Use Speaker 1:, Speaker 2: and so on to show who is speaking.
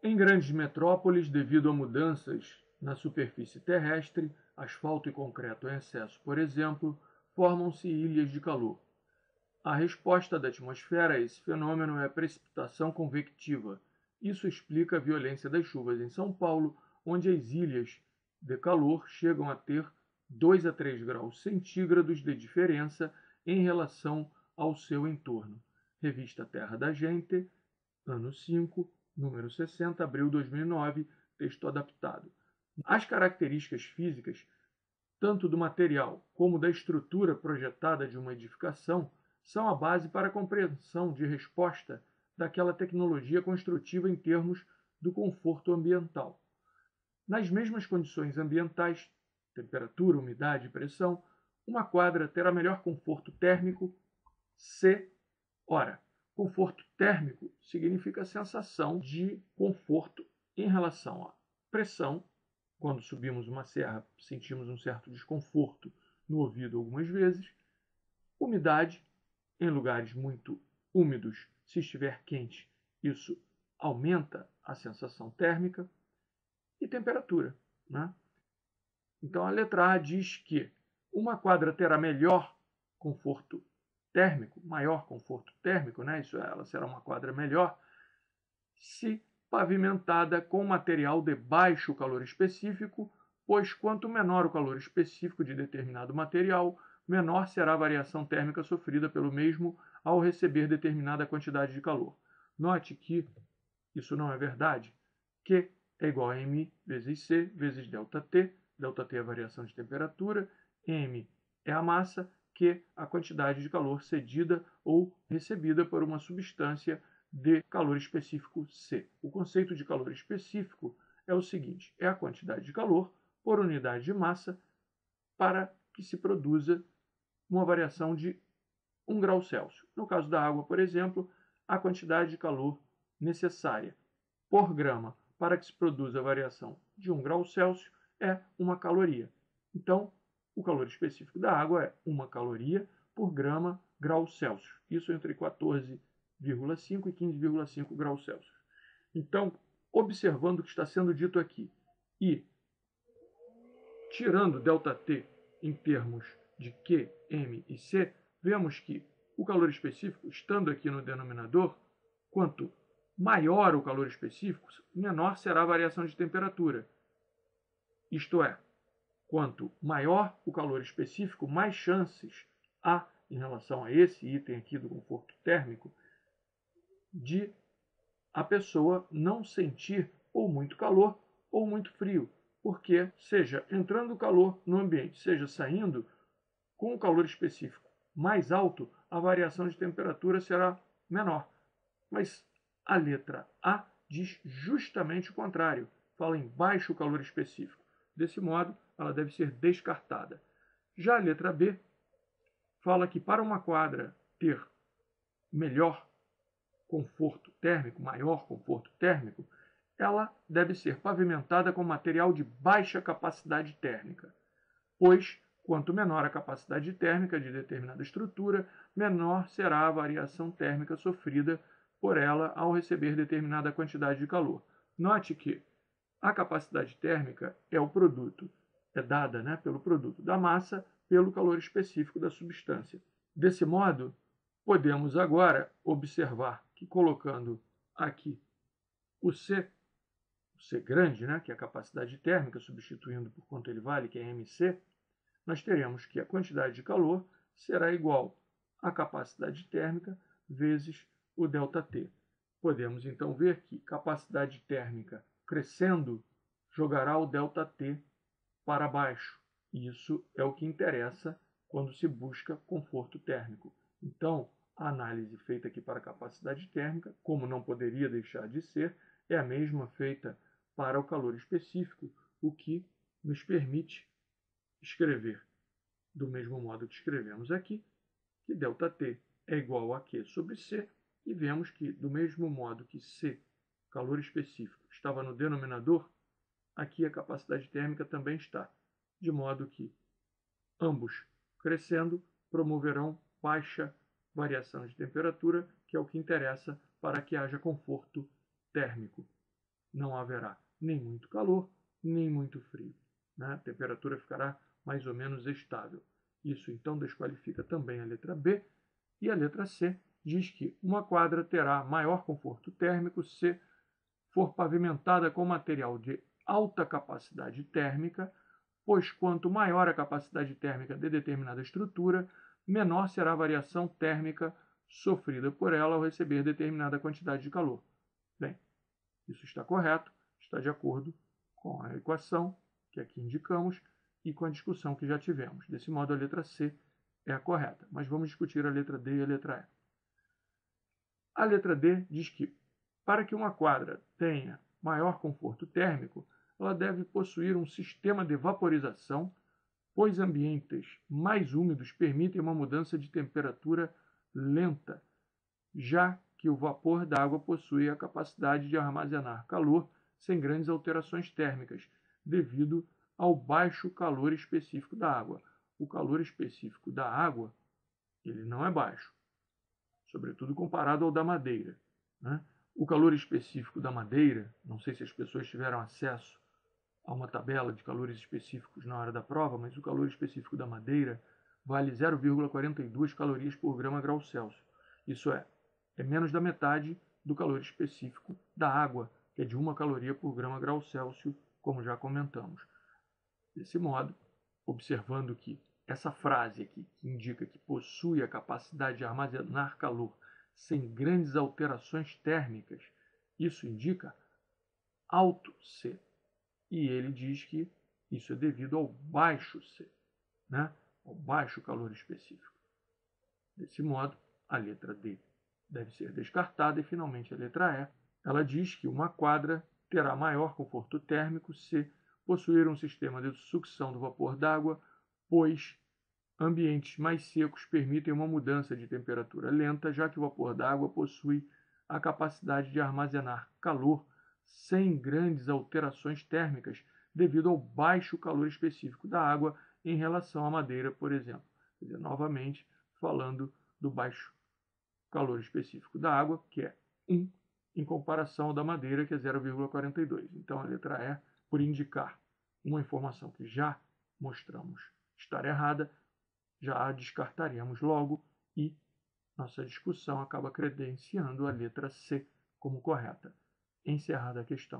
Speaker 1: Em grandes metrópoles, devido a mudanças na superfície terrestre, asfalto e concreto em excesso, por exemplo, formam-se ilhas de calor. A resposta da atmosfera a esse fenômeno é a precipitação convectiva. Isso explica a violência das chuvas em São Paulo, onde as ilhas de calor chegam a ter 2 a 3 graus centígrados de diferença em relação ao seu entorno. Revista Terra da Gente, ano 5, número 60, abril de 2009, texto adaptado. As características físicas, tanto do material como da estrutura projetada de uma edificação, são a base para a compreensão de resposta daquela tecnologia construtiva em termos do conforto ambiental. Nas mesmas condições ambientais, temperatura, umidade e pressão, uma quadra terá melhor conforto térmico se, ora, conforto térmico significa a sensação de conforto em relação à pressão. Quando subimos uma serra, sentimos um certo desconforto no ouvido algumas vezes. Umidade, em lugares muito úmidos, se estiver quente, isso aumenta a sensação térmica. E temperatura, né? Então a letra A diz que uma quadra terá melhor conforto térmico, maior conforto térmico, né? Isso ela será uma quadra melhor se pavimentada com material de baixo calor específico, pois quanto menor o calor específico de determinado material, menor será a variação térmica sofrida pelo mesmo ao receber determinada quantidade de calor. Note que isso não é verdade. Q é igual a M vezes C vezes ΔT. ΔT é a variação de temperatura, M é a massa, Q a quantidade de calor cedida ou recebida por uma substância de calor específico C. O conceito de calor específico é o seguinte: é a quantidade de calor por unidade de massa para que se produza uma variação de 1 grau Celsius. No caso da água, por exemplo, a quantidade de calor necessária por grama para que se produza a variação de 1 grau Celsius é 1 caloria. Então, o calor específico da água é 1 caloria por grama grau Celsius. Isso entre 14,5 e 15,5 graus Celsius. Então, observando o que está sendo dito aqui e tirando ΔT em termos de Q, M e C, vemos que o calor específico, estando aqui no denominador, quanto maior o calor específico, menor será a variação de temperatura. Isto é, quanto maior o calor específico, mais chances há, em relação a esse item aqui do conforto térmico, de a pessoa não sentir ou muito calor ou muito frio, porque seja entrando calor no ambiente, seja saindo, com o calor específico mais alto, a variação de temperatura será menor. Mas a letra A diz justamente o contrário, fala em baixo calor específico. Desse modo, ela deve ser descartada. Já a letra B fala que para uma quadra ter melhor conforto térmico, maior conforto térmico, ela deve ser pavimentada com material de baixa capacidade térmica, pois quanto menor a capacidade térmica de determinada estrutura, menor será a variação térmica sofrida por ela ao receber determinada quantidade de calor. Note que a capacidade térmica é o produto, é dada, né, pelo produto da massa pelo calor específico da substância. Desse modo, podemos agora observar que colocando aqui o C grande, né, que é a capacidade térmica, substituindo por quanto ele vale, que é MC, nós teremos que a quantidade de calor será igual à capacidade térmica vezes o ΔT. Podemos então ver que capacidade térmica crescendo jogará o ΔT para baixo. Isso é o que interessa quando se busca conforto térmico. Então, a análise feita aqui para a capacidade térmica, como não poderia deixar de ser, é a mesma feita para o calor específico, o que nos permite escrever do mesmo modo que escrevemos aqui, que ΔT é igual a Q sobre C, e vemos que, do mesmo modo que C, calor específico, estava no denominador, aqui a capacidade térmica também está, de modo que ambos crescendo promoverão baixa variação de temperatura, que é o que interessa para que haja conforto térmico. não haverá nem muito calor, nem muito frio, né? A temperatura ficará mais ou menos estável. Isso então desqualifica também a letra B. E a letra C diz que uma quadra terá maior conforto térmico se for pavimentada com material de alta capacidade térmica, pois quanto maior a capacidade térmica de determinada estrutura, menor será a variação térmica sofrida por ela ao receber determinada quantidade de calor. Bem, isso está correto, está de acordo com a equação que aqui indicamos e com a discussão que já tivemos. Desse modo, a letra C é a correta. Mas vamos discutir a letra D e a letra E. A letra D diz que, para que uma quadra tenha maior conforto térmico, ela deve possuir um sistema de vaporização, pois ambientes mais úmidos permitem uma mudança de temperatura lenta, já que o vapor d'água possui a capacidade de armazenar calor sem grandes alterações térmicas, devido ao baixo calor específico da água. O calor específico da água ele não é baixo, sobretudo comparado ao da madeira, né? O calor específico da madeira, não sei se as pessoas tiveram acesso a uma tabela de calores específicos na hora da prova, mas o calor específico da madeira vale 0,42 calorias por grama-grau Celsius. Isso é menos da metade do calor específico da água, que é de 1 caloria por grama-grau Celsius, como já comentamos. Desse modo, observando que essa frase aqui, que indica que possui a capacidade de armazenar calor sem grandes alterações térmicas, isso indica alto C. E ele diz que isso é devido ao baixo C, né? Ao baixo calor específico. Desse modo, a letra D deve ser descartada e, finalmente, a letra E. Ela diz que uma quadra terá maior conforto térmico se possuir um sistema de sucção do vapor d'água, pois ambientes mais secos permitem uma mudança de temperatura lenta, já que o vapor d'água possui a capacidade de armazenar calor sem grandes alterações térmicas, devido ao baixo calor específico da água em relação à madeira, por exemplo. Quer dizer, novamente, falando do baixo calor específico da água, que é 1, em comparação ao da madeira, que é 0,42. Então, a letra E, por indicar uma informação que já mostramos estar errada, já a descartaremos logo e nossa discussão acaba credenciando a letra C como correta. Encerrada a questão.